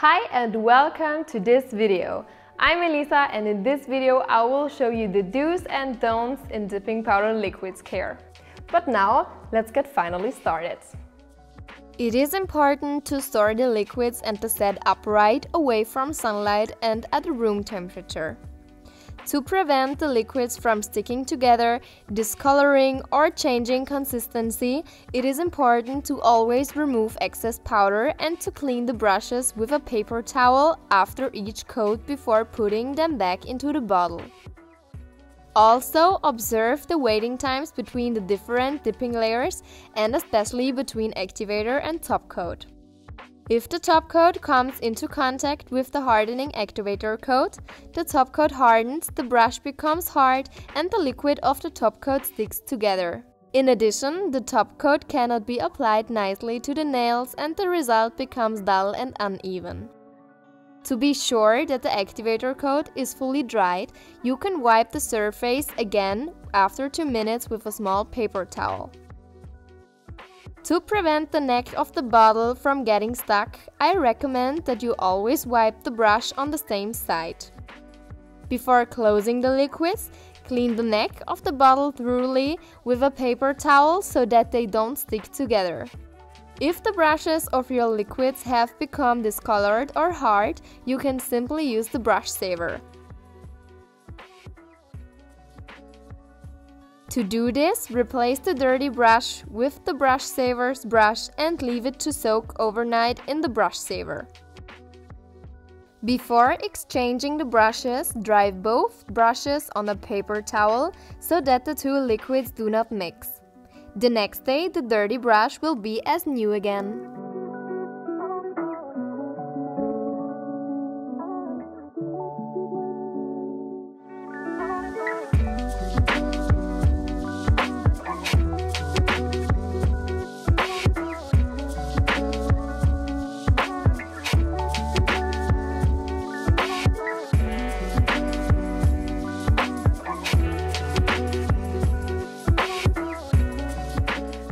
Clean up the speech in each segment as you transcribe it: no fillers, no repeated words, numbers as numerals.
Hi and welcome to this video. I'm Elisa and in this video I will show you the do's and don'ts in dipping powder liquids care. But now let's get finally started. It is important to store the liquids and to set upright away from sunlight and at room temperature. To prevent the liquids from sticking together, discoloring or changing consistency, it is important to always remove excess powder and to clean the brushes with a paper towel after each coat before putting them back into the bottle. Also, observe the waiting times between the different dipping layers and especially between activator and top coat. If the top coat comes into contact with the hardening activator coat, the top coat hardens, the brush becomes hard and the liquid of the top coat sticks together. In addition, the top coat cannot be applied nicely to the nails and the result becomes dull and uneven. To be sure that the activator coat is fully dried, you can wipe the surface again after 2 minutes with a small paper towel. To prevent the neck of the bottle from getting stuck, I recommend that you always wipe the brush on the same side. Before closing the liquids, clean the neck of the bottle thoroughly with a paper towel so that they don't stick together. If the brushes of your liquids have become discolored or hard, you can simply use the brush saver. To do this, replace the dirty brush with the brush saver's brush and leave it to soak overnight in the brush saver. Before exchanging the brushes, dry both brushes on a paper towel so that the two liquids do not mix. The next day, the dirty brush will be as new again.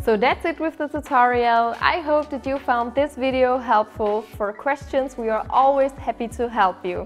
So that's it with the tutorial. I hope that you found this video helpful. For questions, we are always happy to help you.